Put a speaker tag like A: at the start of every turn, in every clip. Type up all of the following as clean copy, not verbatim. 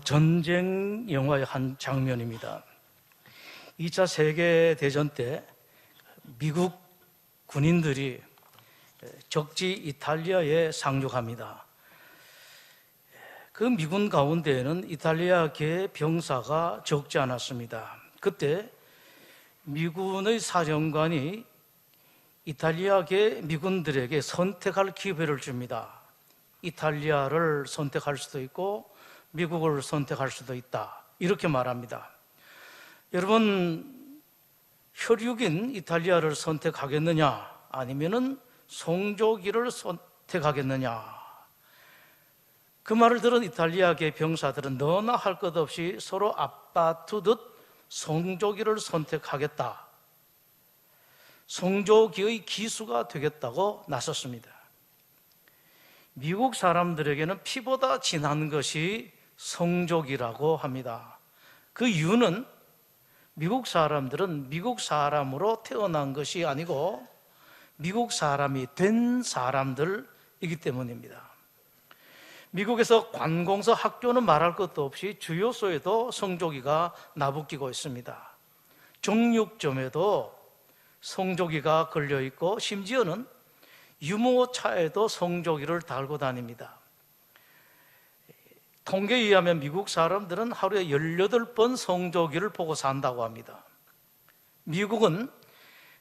A: 전쟁 영화의 한 장면입니다. 2차 세계대전 때 미국 군인들이 적지 이탈리아에 상륙합니다. 그 미군 가운데에는 이탈리아계 병사가 적지 않았습니다. 그때 미군의 사령관이 이탈리아계 미군들에게 선택할 기회를 줍니다. 이탈리아를 선택할 수도 있고 미국을 선택할 수도 있다, 이렇게 말합니다. 여러분, 혈육인 이탈리아를 선택하겠느냐, 아니면은 송조기를 선택하겠느냐? 그 말을 들은 이탈리아계 병사들은 너나 할 것 없이 서로 앞다투듯 송조기를 선택하겠다, 송조기의 기수가 되겠다고 나섰습니다. 미국 사람들에게는 피보다 진한 것이 송조기라고 합니다. 그 이유는 미국 사람들은 미국 사람으로 태어난 것이 아니고 미국 사람이 된 사람들이기 때문입니다. 미국에서 관공서 학교는 말할 것도 없이 주요소에도 송조기가 나부끼고 있습니다. 정육점에도 송조기가 걸려있고 심지어는 유모차에도 송조기를 달고 다닙니다. 통계에 의하면 미국 사람들은 하루에 18번 송조기를 보고 산다고 합니다. 미국은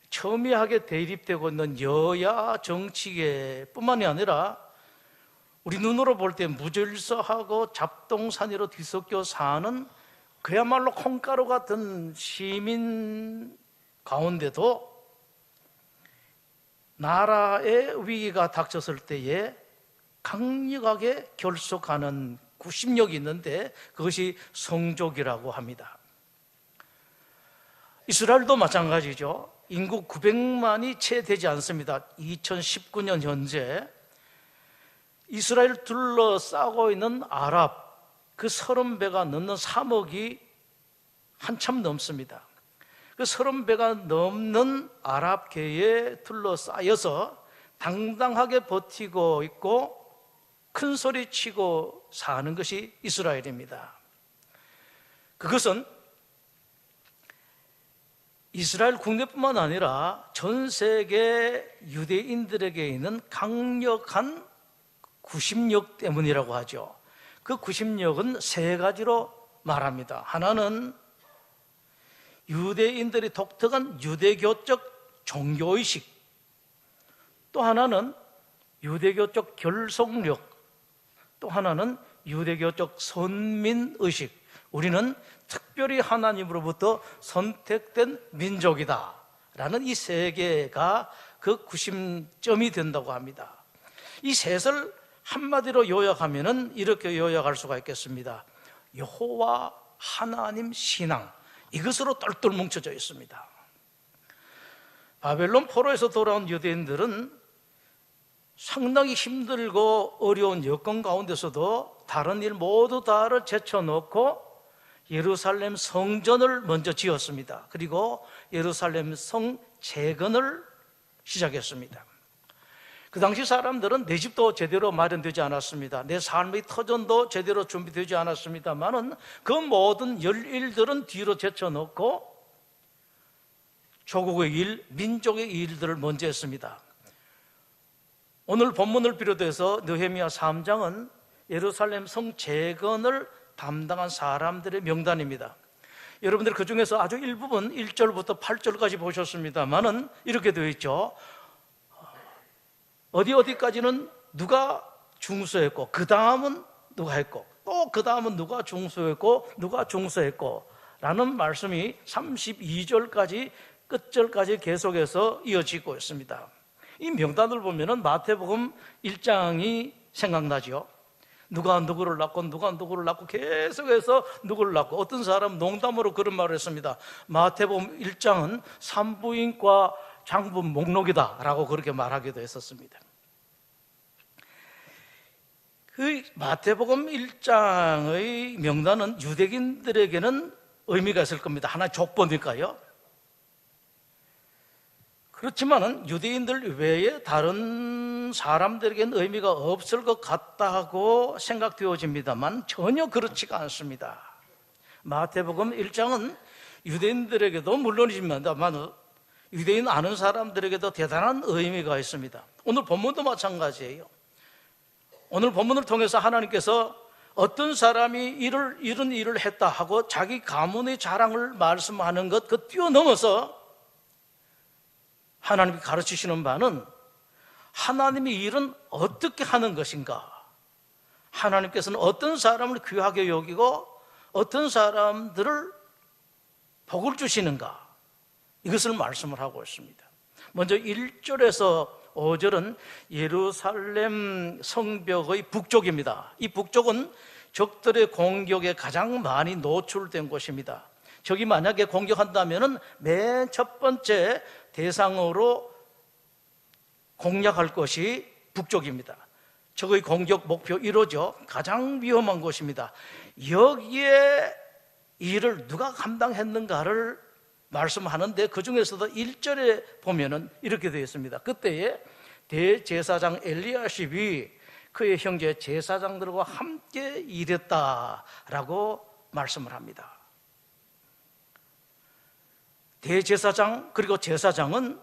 A: 첨예하게 대립되고 있는 여야 정치계뿐만이 아니라 우리 눈으로 볼 때 무질서하고 잡동사니로 뒤섞여 사는 그야말로 콩가루 같은 시민 가운데도 나라의 위기가 닥쳤을 때에 강력하게 결속하는 구심력이 있는데 그것이 송조기라고 합니다. 이스라엘도 마찬가지죠. 인구 900만이 채 되지 않습니다. 2019년 현재 이스라엘 둘러싸고 있는 아랍, 그 30배가 넘는 3억이 한참 넘습니다. 그 30배가 넘는 아랍계에 둘러싸여서 당당하게 버티고 있고 큰 소리 치고 사는 것이 이스라엘입니다. 그것은 이스라엘 국내뿐만 아니라 전 세계 유대인들에게 있는 강력한 구심력 때문이라고 하죠. 그 구심력은 세 가지로 말합니다. 하나는 유대인들이 독특한 유대교적 종교의식, 또 하나는 유대교적 결속력, 또 하나는 유대교적 선민의식. 우리는 특별히 하나님으로부터 선택된 민족이다 라는 이 세 개가 그 구심점이 된다고 합니다. 이 셋을 한마디로 요약하면 이렇게 요약할 수가 있겠습니다. 여호와 하나님 신앙, 이것으로 똘똘 뭉쳐져 있습니다. 바벨론 포로에서 돌아온 유대인들은 상당히 힘들고 어려운 여건 가운데서도 다른 일 모두 다를 제쳐놓고 예루살렘 성전을 먼저 지었습니다. 그리고 예루살렘 성 재건을 시작했습니다. 그 당시 사람들은 내 집도 제대로 마련되지 않았습니다. 내 삶의 터전도 제대로 준비되지 않았습니다만은 그 모든 일들은 뒤로 제쳐놓고 조국의 일, 민족의 일들을 먼저 했습니다. 오늘 본문을 비롯해서 느헤미야 3장은 예루살렘 성 재건을 담당한 사람들의 명단입니다. 여러분들 그 중에서 아주 일부분 1절부터 8절까지 보셨습니다만은 이렇게 되어 있죠. 어디까지는 누가 중수했고 그 다음은 누가 했고 또 그 다음은 누가 중수했고 누가 중수했고 라는 말씀이 32절까지 끝절까지 계속해서 이어지고 있습니다. 이 명단을 보면은 마태복음 1장이 생각나죠. 누가 누구를 낳고 누가 누구를 낳고 계속해서 누구를 낳고, 어떤 사람 농담으로 그런 말을 했습니다. 마태복음 1장은 산부인과 장부 목록이다 라고 그렇게 말하기도 했었습니다. 그 마태복음 1장의 명단은 유대인들에게는 의미가 있을 겁니다. 하나의 족보니까요. 그렇지만은 유대인들 외에 다른 사람들에게는 의미가 없을 것 같다고 생각되어집니다만 전혀 그렇지가 않습니다. 마태복음 1장은 유대인들에게도 물론이지만 유대인 아는 사람들에게도 대단한 의미가 있습니다. 오늘 본문도 마찬가지예요. 오늘 본문을 통해서 하나님께서 어떤 사람이 이런 일을 했다 하고 자기 가문의 자랑을 말씀하는 것 그 뛰어넘어서 하나님이 가르치시는 바는 하나님이 일은 어떻게 하는 것인가, 하나님께서는 어떤 사람을 귀하게 여기고 어떤 사람들을 복을 주시는가, 이것을 말씀을 하고 있습니다. 먼저 1절에서 5절은 예루살렘 성벽의 북쪽입니다. 이 북쪽은 적들의 공격에 가장 많이 노출된 곳입니다. 적이 만약에 공격한다면 맨 첫 번째 대상으로 공략할 것이 북쪽입니다. 적의 공격 목표 1호죠. 가장 위험한 곳입니다. 여기에 일을 누가 감당했는가를 말씀하는데 그 중에서도 1절에 보면은 이렇게 되어 있습니다. 그때에 대제사장 엘리야십이 그의 형제 제사장들과 함께 일했다라고 말씀을 합니다. 대제사장 그리고 제사장은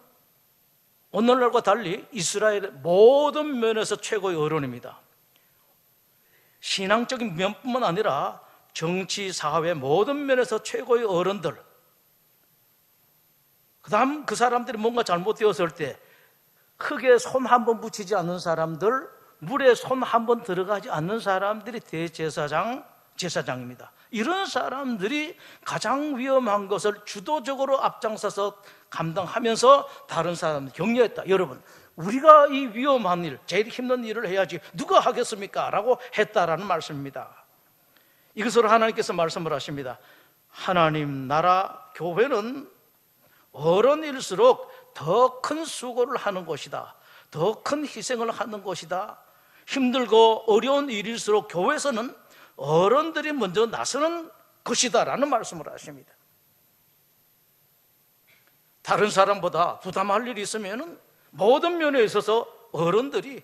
A: 오늘날과 달리 이스라엘의 모든 면에서 최고의 어른입니다. 신앙적인 면뿐만 아니라 정치, 사회 모든 면에서 최고의 어른들, 그 다음 그 사람들이 뭔가 잘못되었을 때 흙에 손 한 번 붙이지 않는 사람들, 물에 손 한 번 들어가지 않는 사람들이 대제사장, 제사장입니다. 이런 사람들이 가장 위험한 것을 주도적으로 앞장서서 감당하면서 다른 사람을 격려했다. 여러분, 우리가 이 위험한 일, 제일 힘든 일을 해야지 누가 하겠습니까? 라고 했다라는 말씀입니다. 이것으로 하나님께서 말씀을 하십니다. 하나님 나라 교회는 어른일수록 더 큰 수고를 하는 곳이다. 더 큰 희생을 하는 곳이다. 힘들고 어려운 일일수록 교회에서는 어른들이 먼저 나서는 것이다 라는 말씀을 하십니다. 다른 사람보다 부담할 일이 있으면 모든 면에 있어서 어른들이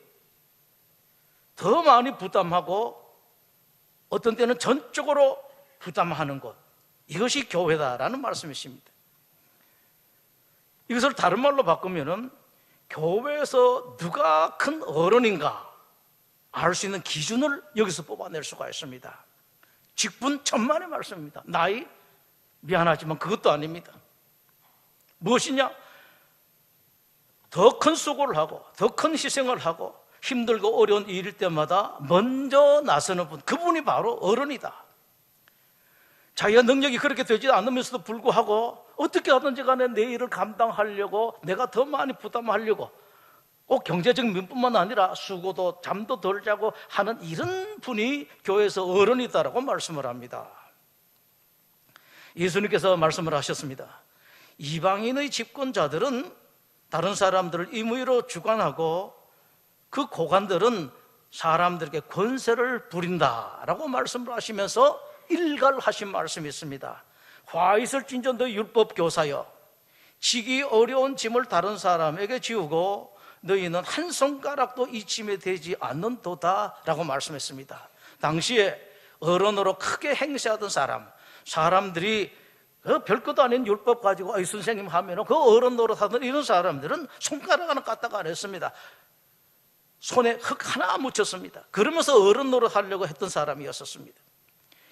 A: 더 많이 부담하고 어떤 때는 전적으로 부담하는 것, 이것이 교회다라는 말씀이십니다. 이것을 다른 말로 바꾸면 교회에서 누가 큰 어른인가 알 수 있는 기준을 여기서 뽑아낼 수가 있습니다. 직분 천만의 말씀입니다. 나이? 미안하지만 그것도 아닙니다. 무엇이냐? 더 큰 수고를 하고 더 큰 희생을 하고 힘들고 어려운 일일 때마다 먼저 나서는 분, 그분이 바로 어른이다. 자기가 능력이 그렇게 되지 않으면서도 불구하고 어떻게 하든지 간에 내 일을 감당하려고, 내가 더 많이 부담하려고, 꼭 경제적 면뿐만 아니라 수고도 잠도 덜 자고 하는 이런 분이 교회에서 어른이다라고 말씀을 합니다. 예수님께서 말씀을 하셨습니다. 이방인의 집권자들은 다른 사람들을 임의로 주관하고 그 고관들은 사람들에게 권세를 부린다라고 말씀을 하시면서 일갈하신 말씀이 있습니다. 화 있을진저 너 율법 교사여, 지기 어려운 짐을 다른 사람에게 지우고 너희는 한 손가락도 이 짐에 되지 않는도다 라고 말씀했습니다. 당시에 어른으로 크게 행세하던 사람들이 별것도 아닌 율법 가지고 선생님 하면 그 어른 노릇하던 이런 사람들은 손가락 하나 까딱 안 했습니다. 손에 흙 하나 묻혔습니다. 그러면서 어른 노릇하려고 했던 사람이었습니다.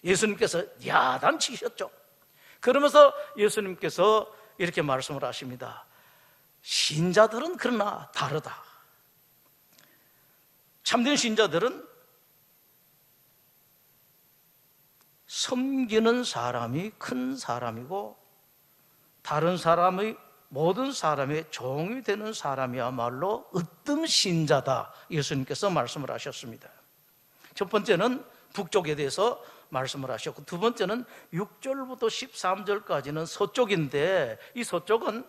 A: 예수님께서 야단치셨죠. 그러면서 예수님께서 이렇게 말씀을 하십니다. 신자들은 그러나 다르다. 참된 신자들은 섬기는 사람이 큰 사람이고 다른 사람의 모든 사람의 종이 되는 사람이야말로 으뜸 신자다. 예수님께서 말씀을 하셨습니다. 첫 번째는 북쪽에 대해서 말씀을 하셨고, 두 번째는 6절부터 13절까지는 서쪽인데, 이 서쪽은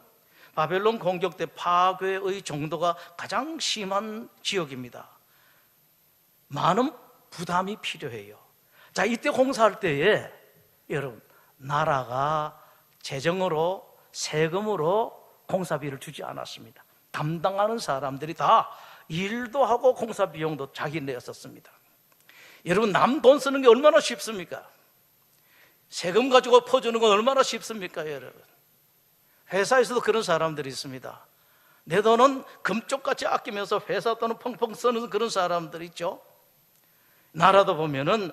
A: 바벨론 공격 때 파괴의 정도가 가장 심한 지역입니다. 많은 부담이 필요해요. 자, 이때 공사할 때에 여러분, 나라가 재정으로 세금으로 공사비를 주지 않았습니다. 담당하는 사람들이 다 일도 하고 공사 비용도 자기 냈었습니다. 여러분, 남 돈 쓰는 게 얼마나 쉽습니까? 세금 가지고 퍼주는 건 얼마나 쉽습니까, 여러분? 회사에서도 그런 사람들이 있습니다. 내 돈은 금쪽같이 아끼면서 회사 돈은 펑펑 쓰는 그런 사람들이 있죠. 나라도 보면은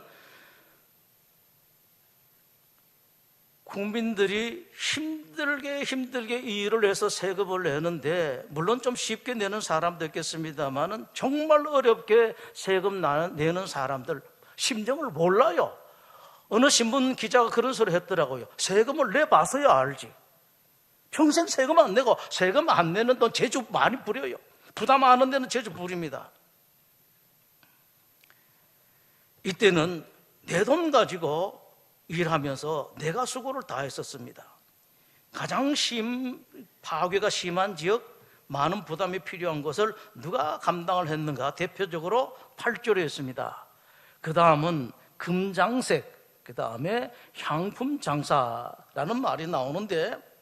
A: 국민들이 힘들게 이 일을 해서 세금을 내는데, 물론 좀 쉽게 내는 사람도 있겠습니다만은 정말 어렵게 세금 내는 사람들 심정을 몰라요. 어느 신문 기자가 그런 소리 했더라고요. 세금을 내봐서야 알지. 평생 세금 안 내고 세금 안 내는 돈 제주 많이 부려요. 부담 안 하는 데는 제주 부립니다. 이때는 내 돈 가지고 일하면서 내가 수고를 다 했었습니다. 가장 파괴가 심한 지역, 많은 부담이 필요한 것을 누가 감당을 했는가? 대표적으로 8조였습니다. 그 다음은 금장색, 그 다음에 향품장사라는 말이 나오는데,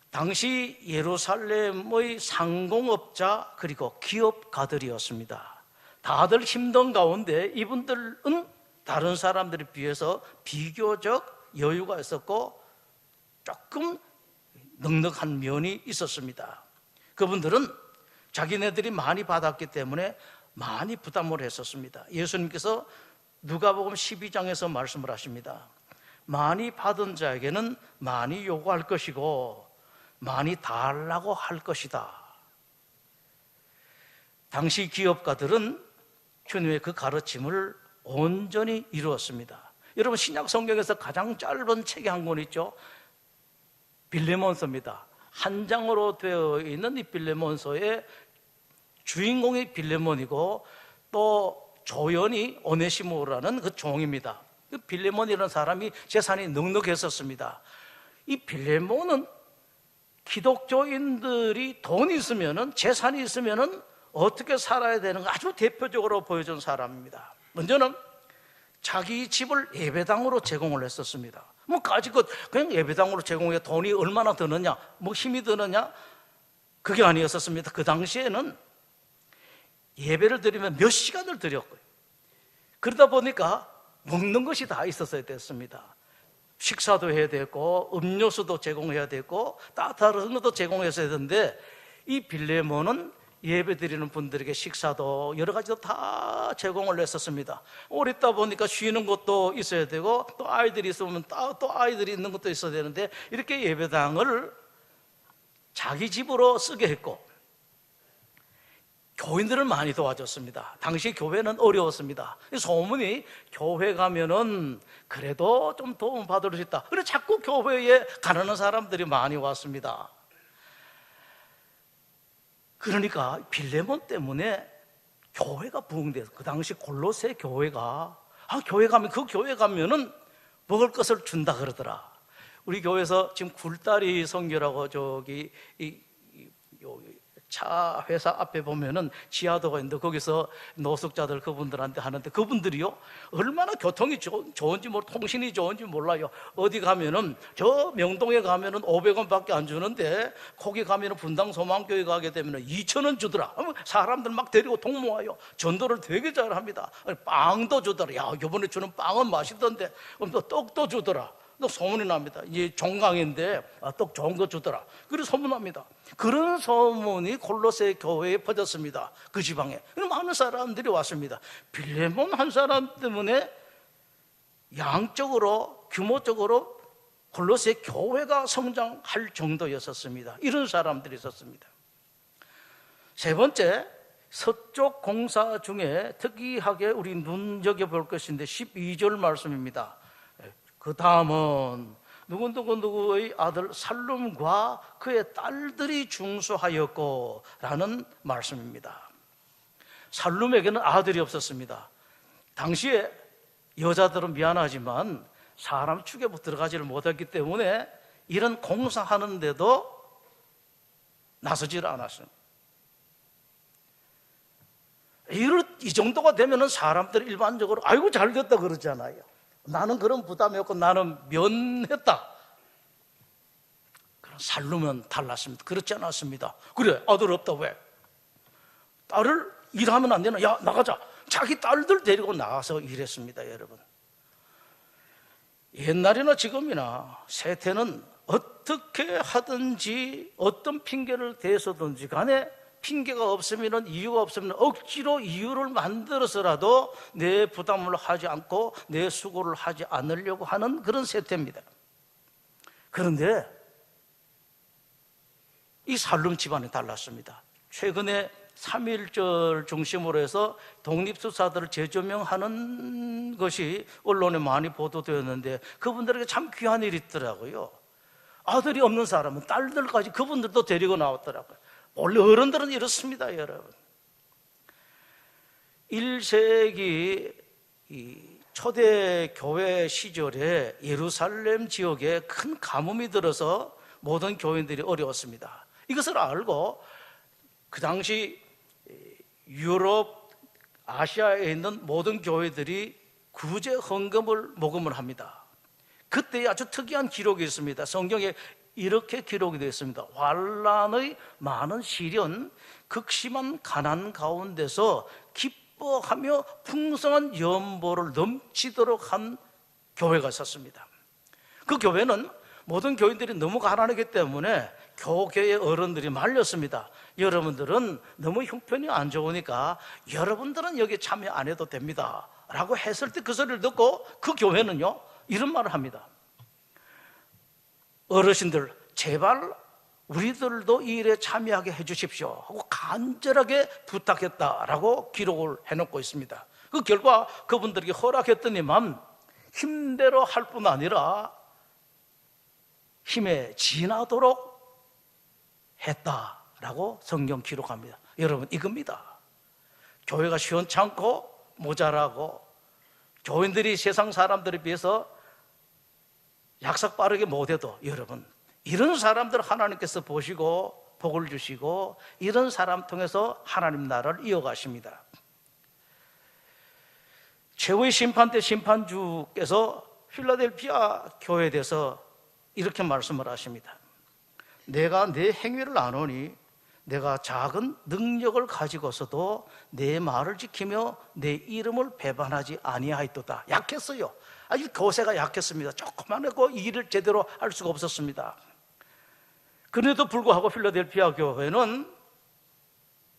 A: 당시 예루살렘의 상공업자 그리고 기업가들이었습니다. 다들 힘든 가운데 이분들은 다른 사람들에 비해서 비교적 여유가 있었고 조금 넉넉한 면이 있었습니다. 그분들은 자기네들이 많이 받았기 때문에 많이 부담을 했었습니다. 예수님께서 누가복음 12장에서 말씀을 하십니다. 많이 받은 자에게는 많이 요구할 것이고 많이 달라고 할 것이다. 당시 기업가들은 주님의 그 가르침을 온전히 이루었습니다. 여러분, 신약 성경에서 가장 짧은 책이 한 권 있죠. 빌레몬서입니다. 한 장으로 되어 있는 이 빌레몬서의 주인공이 빌레몬이고 또 조연이 오네시모라는 그 종입니다. 그 빌레몬이라는 사람이 재산이 넉넉했었습니다. 이 빌레몬은 기독교인들이 돈이 있으면은, 재산이 있으면은 어떻게 살아야 되는 가 아주 대표적으로 보여준 사람입니다. 먼저는 자기 집을 예배당으로 제공을 했었습니다. 뭐 가지고 그냥 예배당으로 제공해 돈이 얼마나 드느냐, 뭐 힘이 드느냐, 그게 아니었었습니다. 그 당시에는 예배를 드리면 몇 시간을 드렸고요. 그러다 보니까 먹는 것이 다 있었어야 됐습니다. 식사도 해야 되고 음료수도 제공해야 되고 따뜻한 것도 제공했어야 되는데, 이 빌레몬은 예배 드리는 분들에게 식사도 여러 가지도 다 제공을 했었습니다. 오래 있다 보니까 쉬는 것도 있어야 되고 또 아이들이 있으면 또 아이들이 있는 것도 있어야 되는데, 이렇게 예배당을 자기 집으로 쓰게 했고 교인들을 많이 도와줬습니다. 당시 교회는 어려웠습니다. 소문이 교회 가면은 그래도 좀 도움 받을 수 있다. 그래서 자꾸 교회에 가는 사람들이 많이 왔습니다. 그러니까 빌레몬 때문에 교회가 부흥돼서, 그 당시 골로새 교회가 교회 가면은 먹을 것을 준다 그러더라. 우리 교회에서 지금 굴다리 선교라고 저기 차 회사 앞에 보면은 지하도가 있는데 거기서 노숙자들 그분들한테 하는데, 그분들이요 얼마나 교통이 좋은지 통신이 좋은지 몰라요. 어디 가면은 저 명동에 가면은 500원밖에 안 주는데 거기 가면은 분당 소망교회 가게 되면은 2,000원 주더라. 사람들 막 데리고 동모와요. 전도를 되게 잘합니다. 빵도 주더라. 야, 이번에 주는 빵은 맛있던데. 또 떡도 주더라. 또 소문이 납니다. 이제 종강인데 떡 좋은 거 주더라. 그래서 소문납니다. 그런 소문이 골로새 교회에 퍼졌습니다. 그 지방에 많은 사람들이 왔습니다. 빌레몬 한 사람 때문에 양적으로 규모적으로 골로새 교회가 성장할 정도였었습니다. 이런 사람들이 있었습니다. 세 번째, 서쪽 공사 중에 특이하게 우리 눈여겨볼 것인데 12절 말씀입니다. 그 다음은 누구의 아들 살룸과 그의 딸들이 중수하였고 라는 말씀입니다. 살룸에게는 아들이 없었습니다. 당시에 여자들은 미안하지만 사람 축에 들어가지를 못했기 때문에 이런 공사하는데도 나서지를 않았어요. 이 정도가 되면은 사람들이 일반적으로 아이고 잘 됐다 그러잖아요. 나는 그런 부담이 없고 나는 면했다. 그런 살룸은 달랐습니다. 그렇지 않았습니다. 그래, 아들 없다. 왜? 딸을 일하면 안 되나? 야, 나가자. 자기 딸들 데리고 나가서 일했습니다, 여러분. 옛날이나 지금이나 세태는 어떻게 하든지 어떤 핑계를 대서든지 간에 핑계가 없으면, 이유가 없으면 억지로 이유를 만들어서라도 내 부담을 하지 않고 내 수고를 하지 않으려고 하는 그런 세태입니다. 그런데 이 살룸 집안이 달랐습니다. 최근에 3.1절 중심으로 해서 독립수사들을 재조명하는 것이 언론에 많이 보도되었는데, 그분들에게 참 귀한 일이 있더라고요. 아들이 없는 사람은 딸들까지 그분들도 데리고 나왔더라고요. 원래 어른들은 이렇습니다, 여러분. 1세기 초대 교회 시절에 예루살렘 지역에 큰 가뭄이 들어서 모든 교인들이 어려웠습니다. 이것을 알고 그 당시 유럽, 아시아에 있는 모든 교회들이 구제 헌금을 모금을 합니다. 그때 아주 특이한 기록이 있습니다. 성경에 이렇게 기록이 되어 있습니다. 환난의 많은 시련, 극심한 가난 가운데서 기뻐하며 풍성한 연보를 넘치도록 한 교회가 있었습니다. 그 교회는 모든 교인들이 너무 가난하기 때문에 교계의 어른들이 말렸습니다. 여러분들은 너무 형편이 안 좋으니까 여러분들은 여기 참여 안 해도 됩니다 라고 했을 때, 그 소리를 듣고 그 교회는요 이런 말을 합니다. 어르신들, 제발 우리들도 이 일에 참여하게 해주십시오 하고 간절하게 부탁했다라고 기록을 해놓고 있습니다. 그 결과 그분들에게 허락했더니만 힘대로 할 뿐 아니라 힘에 지나도록 했다라고 성경 기록합니다. 여러분, 이겁니다. 교회가 시원찮고 모자라고 교인들이 세상 사람들에 비해서 약삭 빠르게 못해도, 여러분, 이런 사람들 하나님께서 보시고 복을 주시고 이런 사람 통해서 하나님 나라를 이어가십니다. 최후의 심판 때 심판주께서 필라델피아 교회에 대해서 이렇게 말씀을 하십니다. 내가 내 행위를 아노니 내가 작은 능력을 가지고서도 내 말을 지키며 내 이름을 배반하지 아니하였도다. 약했어요. 아주 교세가 약했습니다. 조그만하고 일을 제대로 할 수가 없었습니다. 그래도 불구하고 필라델피아 교회는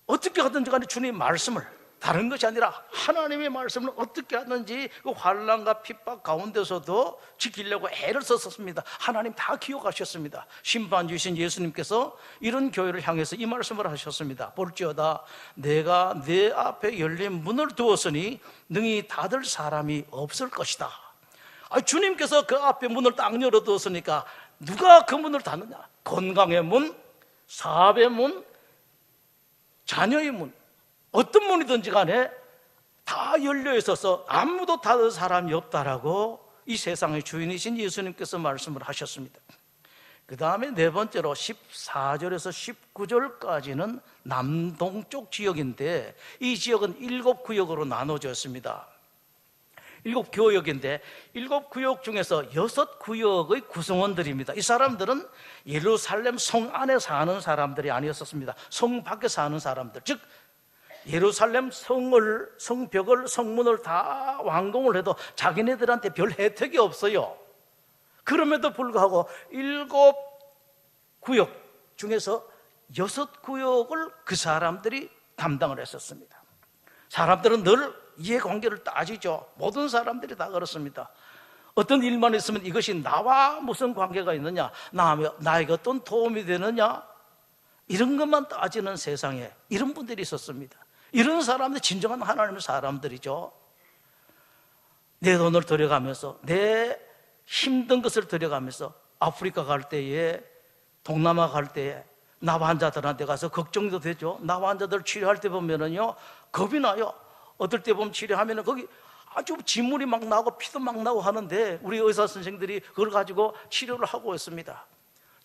A: 어떻게 하든지 간에 주님 말씀을, 다른 것이 아니라 하나님의 말씀을 어떻게 하든지 그 환난과 핍박 가운데서도 지키려고 애를 썼습니다. 하나님 다 기억하셨습니다. 심판주이신 예수님께서 이런 교회를 향해서 이 말씀을 하셨습니다. 볼지어다 내가 내 앞에 열린 문을 두었으니 능히 닫을 사람이 없을 것이다. 주님께서 그 앞에 문을 딱 열어두었으니까 누가 그 문을 닫느냐? 건강의 문, 사업의 문, 자녀의 문, 어떤 문이든지 간에 다 열려 있어서 아무도 닫을 사람이 없다라고 이 세상의 주인이신 예수님께서 말씀을 하셨습니다. 그 다음에 네 번째로 14절에서 19절까지는 남동쪽 지역인데, 이 지역은 7구역으로 나눠져 있습니다. 7구역인데 7구역 중에서 6구역의 구성원들입니다. 이 사람들은 예루살렘 성 안에 사는 사람들이 아니었습니다. 성 밖에 사는 사람들, 즉 예루살렘 성벽을, 성문을 다 완공을 해도 자기네들한테 별 혜택이 없어요. 그럼에도 불구하고 7구역 중에서 6구역을 그 사람들이 담당을 했었습니다. 사람들은 늘 이해관계를 따지죠. 모든 사람들이 다 그렇습니다. 어떤 일만 있으면 이것이 나와 무슨 관계가 있느냐, 나에게 어떤 도움이 되느냐, 이런 것만 따지는 세상에 이런 분들이 있었습니다. 이런 사람들이 진정한 하나님의 사람들이죠. 내 돈을 들여가면서, 내 힘든 것을 들여가면서 아프리카 갈 때에, 동남아 갈 때에 나 환자들한테 가서 걱정도 되죠. 나 환자들 치료할 때 보면은요 겁이 나요. 어떨 때 보면 치료하면은 거기 아주 진물이 막 나고 피도 막 나고 하는데 우리 의사 선생들이 그걸 가지고 치료를 하고 있습니다.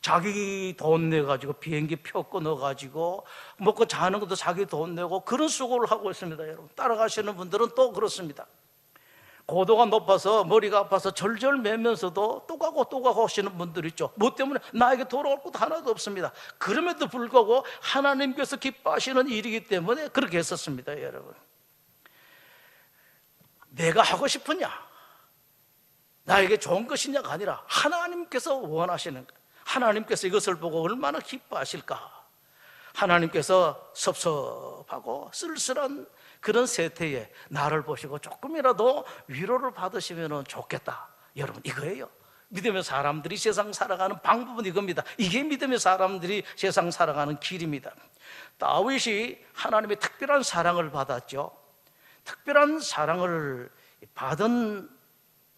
A: 자기 돈 내가지고 비행기 표 끊어가지고 먹고 자는 것도 자기 돈 내고 그런 수고를 하고 있습니다. 여러분, 따라가시는 분들은 또 그렇습니다. 고도가 높아서 머리가 아파서 절절 매면서도 또 가고 또 가고 하시는 분들 있죠. 뭐 때문에? 나에게 돌아올 것도 하나도 없습니다. 그럼에도 불구하고 하나님께서 기뻐하시는 일이기 때문에 그렇게 했었습니다. 여러분, 내가 하고 싶으냐, 나에게 좋은 것이냐가 아니라 하나님께서 원하시는 것, 하나님께서 이것을 보고 얼마나 기뻐하실까. 하나님께서 섭섭하고 쓸쓸한 그런 세태에 나를 보시고 조금이라도 위로를 받으시면 좋겠다. 여러분, 이거예요. 믿음의 사람들이 세상 살아가는 방법은 이겁니다. 이게 믿음의 사람들이 세상 살아가는 길입니다. 다윗이 하나님의 특별한 사랑을 받았죠. 특별한 사랑을 받은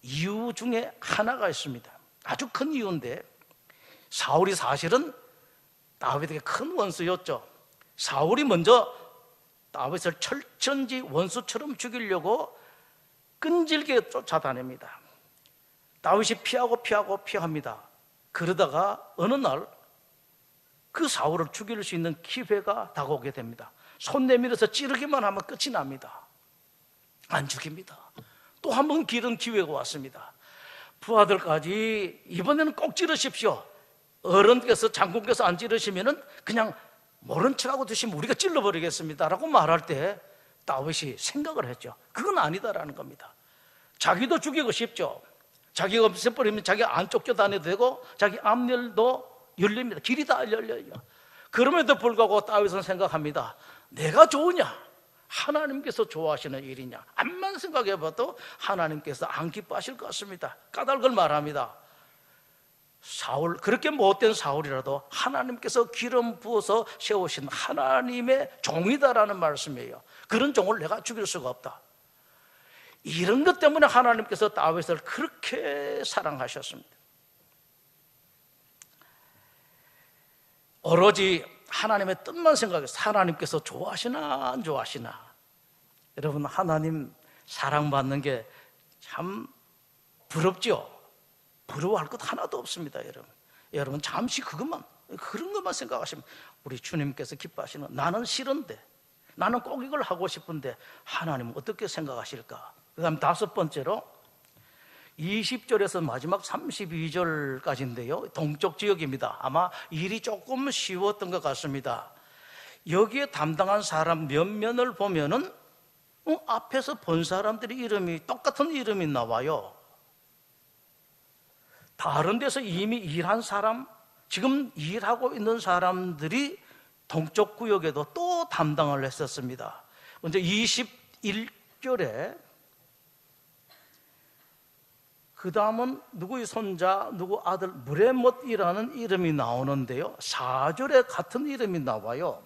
A: 이유 중에 하나가 있습니다. 아주 큰 이유인데, 사울이 사실은 다윗에게 큰 원수였죠. 사울이 먼저 다윗을 철천지 원수처럼 죽이려고 끈질게 쫓아다닙니다. 다윗이 피합니다. 그러다가 어느 날 그 사울을 죽일 수 있는 기회가 다가오게 됩니다. 손 내밀어서 찌르기만 하면 끝이 납니다. 안 죽입니다. 또 한 번 기른 기회가 왔습니다. 부하들까지 이번에는 꼭 찌르십시오. 어른께서, 장군께서 안 찌르시면은 그냥 모른 척하고 드시면 우리가 찔러버리겠습니다 라고 말할 때 다윗이 생각을 했죠. 그건 아니다라는 겁니다. 자기도 죽이고 싶죠. 자기가 없애버리면 자기 안 쫓겨다녀도 되고 자기 앞열도 열립니다. 길이 다 열려요. 그럼에도 불구하고 다윗은 생각합니다. 내가 좋으냐, 하나님께서 좋아하시는 일이냐. 암만 생각해봐도 하나님께서 안 기뻐하실 것 같습니다. 까닭을 말합니다. 사울, 그렇게 못된 사울이라도 하나님께서 기름 부어서 세우신 하나님의 종이다라는 말씀이에요. 그런 종을 내가 죽일 수가 없다. 이런 것 때문에 하나님께서 다윗을 그렇게 사랑하셨습니다. 오로지 하나님의 뜻만 생각해서 하나님께서 좋아하시나 안 좋아하시나. 여러분, 하나님 사랑받는 게 참 부럽죠. 부러워할 것 하나도 없습니다. 여러분 잠시 그런 것만 생각하시면 우리 주님께서 기뻐하시는, 나는 싫은데, 나는 꼭 이걸 하고 싶은데 하나님은 어떻게 생각하실까. 그 다음 다섯 번째로 20절에서 마지막 32절까지인데요 동쪽 지역입니다. 아마 일이 조금 쉬웠던 것 같습니다. 여기에 담당한 사람 몇 면을 보면은 앞에서 본 사람들이 이름이 똑같은 이름이 나와요. 다른 데서 이미 일한 사람, 지금 일하고 있는 사람들이 동쪽 구역에도 또 담당을 했었습니다. 먼저 21절에 그 다음은 누구의 손자, 누구 아들 무레못이라는 이름이 나오는데요 4절에 같은 이름이 나와요.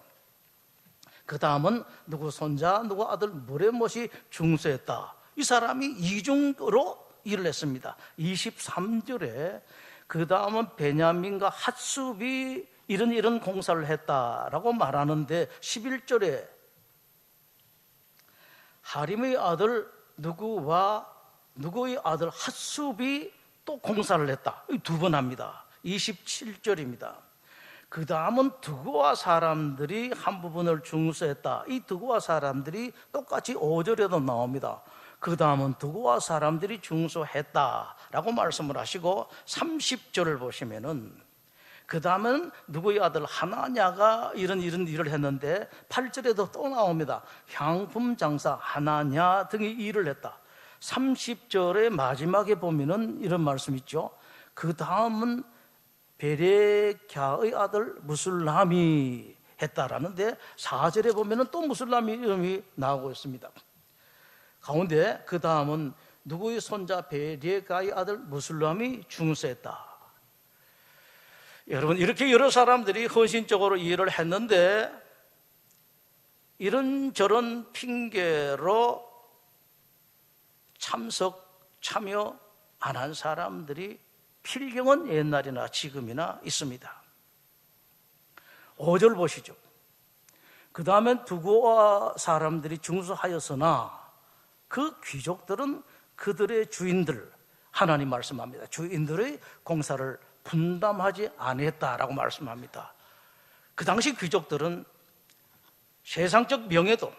A: 그 다음은 누구 손자, 누구 아들 무레못이 중수했다. 이 사람이 이중으로 일을 했습니다. 23절에 그 다음은 베냐민과 핫숲이 이런 공사를 했다라고 말하는데 11절에 하림의 아들 누구의 아들 핫숲이 또 공사를 했다. 두 번 합니다. 27절입니다. 그 다음은 드고아 사람들이 한 부분을 중수했다. 이 드고아 사람들이 똑같이 5절에도 나옵니다. 그 다음은 드고아 사람들이 중수했다라고 말씀을 하시고 30절을 보시면은 그 다음은 누구의 아들 하나냐가 이런 일을 했는데 8절에도 또 나옵니다. 향품 장사 하나냐 등이 일을 했다. 30절의 마지막에 보면은 이런 말씀 있죠. 그 다음은 베레캬의 아들 무술람이 했다라는데 4절에 보면은 또 무술람이 이름이 나오고 있습니다. 가운데 그 다음은 누구의 손자 베레가의 아들 무술람이 중수했다. 여러분, 이렇게 여러 사람들이 헌신적으로 일을 했는데 이런저런 핑계로 참여 안 한 사람들이 필경은 옛날이나 지금이나 있습니다. 5절 보시죠. 그 다음엔 두고아 사람들이 중수하였으나 그 귀족들은 그들의 주인들, 하나님 말씀합니다. 주인들의 공사를 분담하지 않았다라고 말씀합니다. 그 당시 귀족들은 세상적 명예도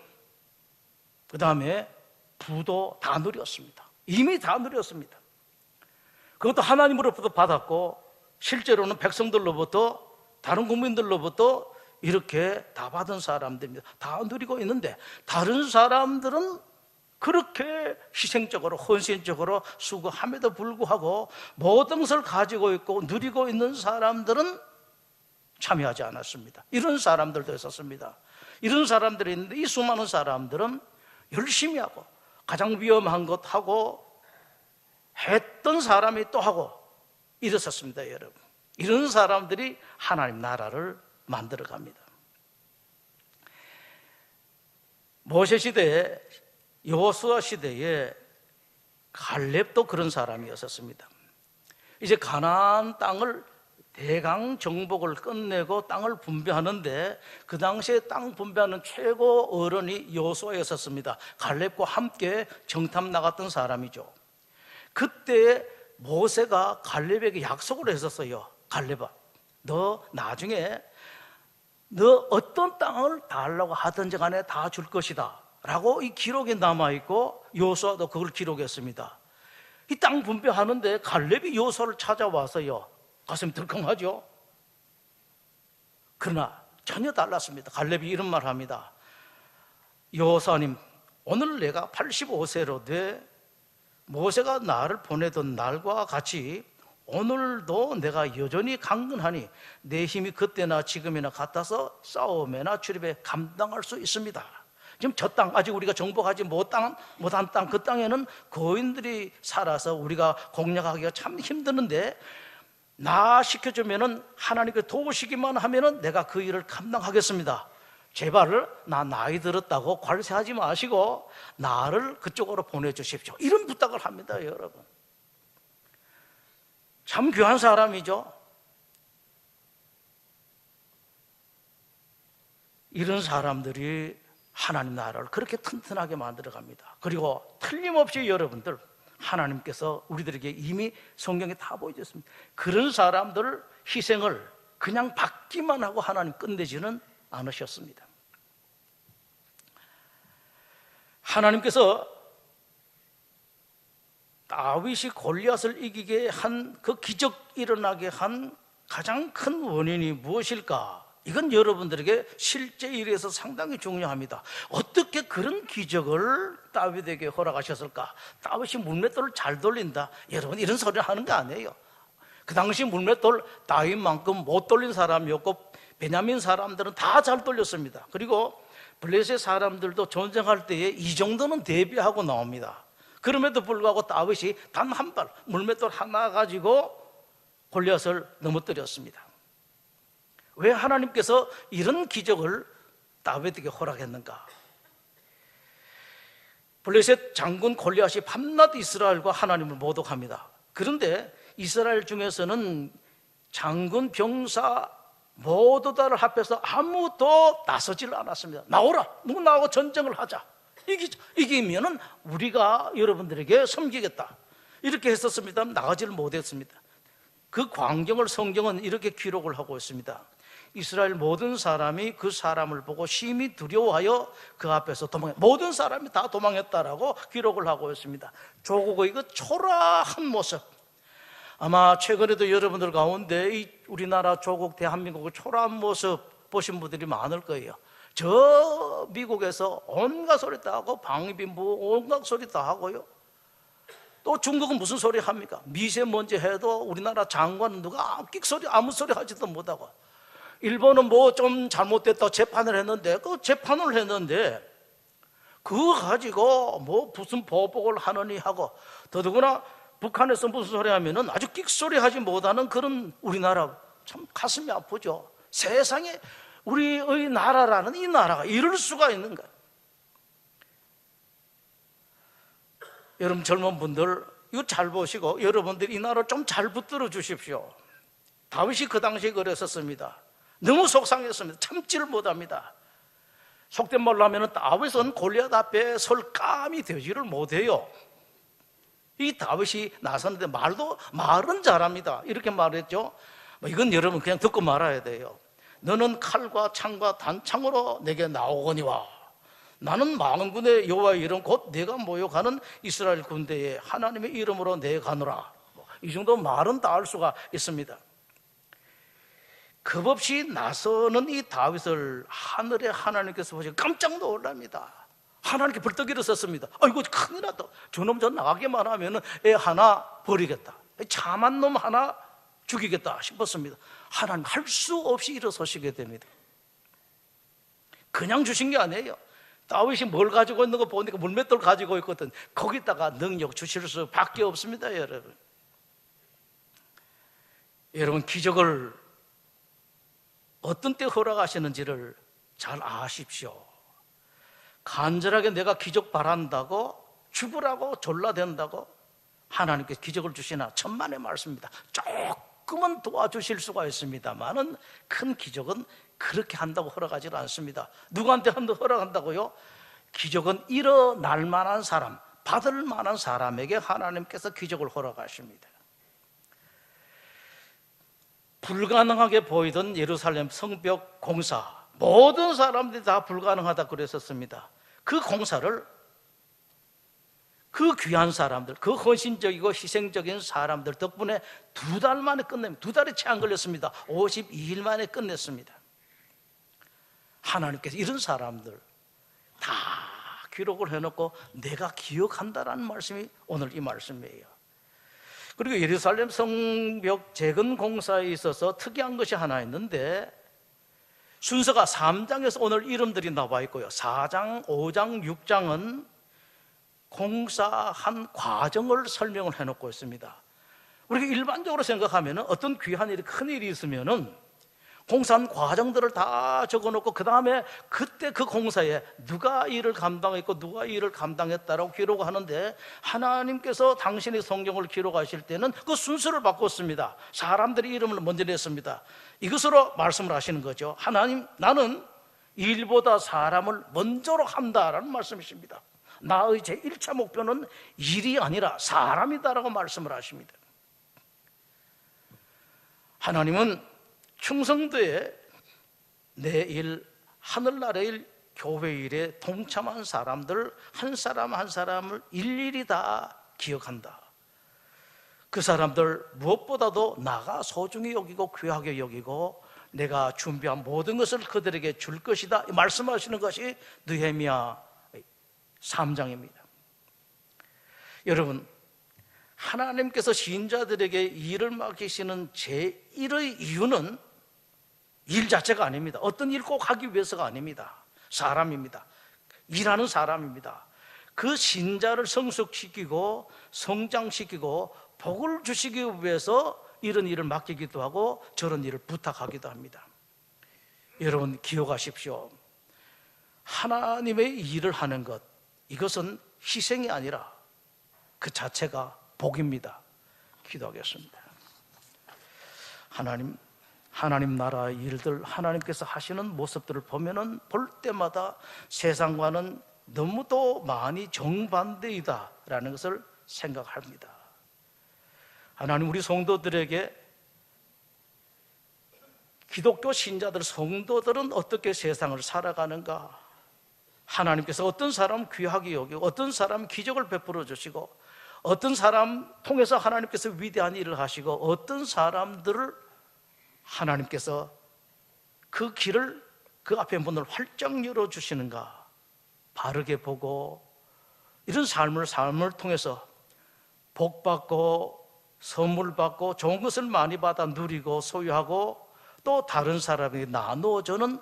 A: 그 다음에 부도 다 누렸습니다. 이미 다 누렸습니다. 그것도 하나님으로부터 받았고 실제로는 백성들로부터, 다른 국민들로부터 이렇게 다 받은 사람들입니다. 다 누리고 있는데 다른 사람들은 그렇게 희생적으로 헌신적으로 수고함에도 불구하고 모든 것을 가지고 있고 누리고 있는 사람들은 참여하지 않았습니다. 이런 사람들도 있었습니다. 이런 사람들이 있는데 이 수많은 사람들은 열심히 하고 가장 위험한 것 하고 했던 사람이 또 하고 이랬었습니다, 여러분. 이런 사람들이 하나님 나라를 만들어 갑니다. 모세 시대에, 여호수아 시대에 갈렙도 그런 사람이었습니다. 이제 가나안 땅을 대강 정복을 끝내고 땅을 분배하는데 그 당시에 땅 분배하는 최고 어른이 여호수아였었습니다. 갈렙과 함께 정탐 나갔던 사람이죠. 그때 모세가 갈렙에게 약속을 했었어요. 갈렙아, 너 나중에 너 어떤 땅을 달라고 하든지 간에 다 줄 것이다 라고 이 기록에 남아있고 여호수아도 그걸 기록했습니다. 이 땅 분배하는데 갈렙이 여호수아를 찾아와서요, 가슴이 덜컹하죠. 그러나 전혀 달랐습니다. 갈렙이 이런 말을 합니다. 여호수아님, 오늘 내가 85세로 돼 모세가 나를 보내던 날과 같이 오늘도 내가 여전히 강건하니 내 힘이 그때나 지금이나 같아서 싸움에나 출입에 감당할 수 있습니다. 지금 저 땅, 아직 우리가 정복하지 못한 땅, 그 땅에는 거인들이 살아서 우리가 공략하기가 참 힘드는데 나 시켜주면은 하나님께 도우시기만 하면은 내가 그 일을 감당하겠습니다. 제발 나 나이 들었다고 관세하지 마시고 나를 그쪽으로 보내주십시오. 이런 부탁을 합니다, 여러분. 참 귀한 사람이죠. 이런 사람들이 하나님 나라를 그렇게 튼튼하게 만들어 갑니다. 그리고 틀림없이 여러분들, 하나님께서 우리들에게 이미 성경에 다 보여줬습니다. 그런 사람들 희생을 그냥 받기만 하고 하나님 끝내지는 않으셨습니다. 하나님께서 다윗이 골리앗을 이기게 한 그 기적 일어나게 한 가장 큰 원인이 무엇일까? 이건 여러분들에게 실제 일에서 상당히 중요합니다. 어떻게 그런 기적을 다윗에게 허락하셨을까? 다윗이 물맷돌을 잘 돌린다, 여러분 이런 소리를 하는 거 아니에요. 그 당시 물맷돌 다윗만큼 못 돌린 사람이 없고 베냐민 사람들은 다 잘 돌렸습니다. 그리고 블레셋 사람들도 전쟁할 때에 이 정도는 대비하고 나옵니다. 그럼에도 불구하고 다윗이 단 한 발 물맷돌 하나 가지고 골리앗을 넘어뜨렸습니다. 왜 하나님께서 이런 기적을 다윗에게 허락했는가? 블레셋 장군 골리앗이 밤낮 이스라엘과 하나님을 모독합니다. 그런데 이스라엘 중에서는 장군, 병사 모두 다를 합해서 아무도 나서질 않았습니다. 나오라, 누구 나오고 전쟁을 하자. 이기면은 우리가 여러분들에게 섬기겠다. 이렇게 했었습니다. 나가지를 못했습니다. 그 광경을 성경은 이렇게 기록을 하고 있습니다. 이스라엘 모든 사람이 그 사람을 보고 심히 두려워하여 그 앞에서 모든 사람이 다 도망했다라고 기록을 하고 있습니다. 조국의 그 초라한 모습, 아마 최근에도 여러분들 가운데 이 우리나라 조국 대한민국의 초라한 모습 보신 분들이 많을 거예요. 저 미국에서 온갖 소리 다 하고 방위비부 온갖 소리 다 하고요. 또 중국은 무슨 소리 합니까? 미세먼지 해도 우리나라 장관은 누가 끽소리 아무 소리 하지도 못하고, 일본은 뭐 좀 잘못됐다 재판을 했는데 그 재판을 했는데 그거 가지고 뭐 무슨 보복을 하느니 하고, 더더구나 북한에서 무슨 소리 하면은 아주 끽소리 하지 못하는 그런 우리나라, 참 가슴이 아프죠. 세상에 우리의 나라라는 이 나라가 이럴 수가 있는가? 여러분 젊은 분들 이거 잘 보시고 여러분들 이 나라 좀 잘 붙들어 주십시오. 다윗이 그 당시에 그랬었습니다. 너무 속상했습니다. 참지를 못합니다. 속된 말로 하면 다윗은 골리앗 앞에 설 감이 되지를 못해요. 이 다윗이 나섰는데 말은 잘합니다. 이렇게 말했죠. 이건 여러분 그냥 듣고 말아야 돼요. 너는 칼과 창과 단창으로 내게 나오거니와 나는 만군의 여호와의 이름 곧 내가 모욕하는 이스라엘 군대에 하나님의 이름으로 내가노라. 이 정도 말은 다 할 수가 있습니다. 겁없이 나서는 이 다윗을 하늘의 하나님께서 보시고 깜짝 놀랍니다. 하나님께 벌떡 일어섰습니다. 아이고 큰일 났다. 저놈 저 나가기만 하면 애 하나 버리겠다. 참한 놈 하나 죽이겠다 싶었습니다. 하나님 할 수 없이 일어서시게 됩니다. 그냥 주신 게 아니에요. 다윗이 뭘 가지고 있는 거 보니까 물맷돌 가지고 있거든. 거기다가 능력 주실 수밖에 없습니다. 여러분 기적을 어떤 때 허락하시는지를 잘 아십시오. 간절하게 내가 기적 바란다고 죽으라고 졸라댄다고 하나님께 기적을 주시나 천만의 말씀입니다. 조금은 도와주실 수가 있습니다만은 큰 기적은 그렇게 한다고 허락하지 않습니다. 누구한테 허락한다고요? 기적은 일어날 만한 사람, 받을 만한 사람에게 하나님께서 기적을 허락하십니다. 불가능하게 보이던 예루살렘 성벽 공사, 모든 사람들이 다 불가능하다 그랬었습니다. 그 공사를 그 귀한 사람들, 그 헌신적이고 희생적인 사람들 덕분에 2달 만에 끝냅니다. 2달이 채 안 걸렸습니다. 52일 만에 끝냈습니다. 하나님께서 이런 사람들 다 기록을 해놓고 내가 기억한다라는 말씀이 오늘 이 말씀이에요. 그리고 예루살렘 성벽 재건 공사에 있어서 특이한 것이 하나 있는데 순서가 3장에서 오늘 이름들이 나와 있고요. 4장, 5장, 6장은 공사한 과정을 설명을 해놓고 있습니다. 우리가 일반적으로 생각하면 어떤 귀한 일이, 큰 일이 있으면은 공사한 과정들을 다 적어놓고 그 다음에 그때 그 공사에 누가 일을 감당했고 누가 일을 감당했다라고 기록하는데 하나님께서 당신의 성경을 기록하실 때는 그 순서를 바꿨습니다. 사람들의 이름을 먼저 냈습니다. 이것으로 말씀을 하시는 거죠. 하나님, 나는 일보다 사람을 먼저로 한다라는 말씀이십니다. 나의 제1차 목표는 일이 아니라 사람이다라고 말씀을 하십니다. 하나님은 충성도에 내 일, 하늘나라의 일, 교회 일에 동참한 사람들 한 사람 한 사람을 일일이 다 기억한다. 그 사람들 무엇보다도 나가 소중히 여기고 귀하게 여기고 내가 준비한 모든 것을 그들에게 줄 것이다 말씀하시는 것이 느헤미야 3장입니다. 여러분, 하나님께서 신자들에게 일을 맡기시는 제1의 이유는 일 자체가 아닙니다. 어떤 일 꼭 하기 위해서가 아닙니다. 사람입니다. 일하는 사람입니다. 그 신자를 성숙시키고 성장시키고 복을 주시기 위해서 이런 일을 맡기기도 하고 저런 일을 부탁하기도 합니다. 여러분 기억하십시오. 하나님의 일을 하는 것, 이것은 희생이 아니라 그 자체가 복입니다. 기도하겠습니다. 하나님 나라의 일들, 하나님께서 하시는 모습들을 보면은 볼 때마다 세상과는 너무도 많이 정반대이다라는 것을 생각합니다. 하나님, 우리 성도들에게 기독교 신자들, 성도들은 어떻게 세상을 살아가는가? 하나님께서 어떤 사람 귀하게 여기고 어떤 사람 기적을 베풀어 주시고 어떤 사람 통해서 하나님께서 위대한 일을 하시고 어떤 사람들을 하나님께서 그 길을, 그 앞에 문을 활짝 열어주시는가 바르게 보고 이런 삶을 통해서 복받고 선물 받고 좋은 것을 많이 받아 누리고 소유하고 또 다른 사람에게 나누어주는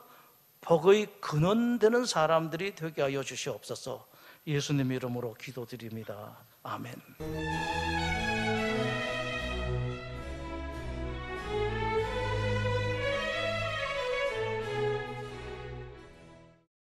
A: 복의 근원되는 사람들이 되게 하여 주시옵소서. 예수님 이름으로 기도드립니다. 아멘.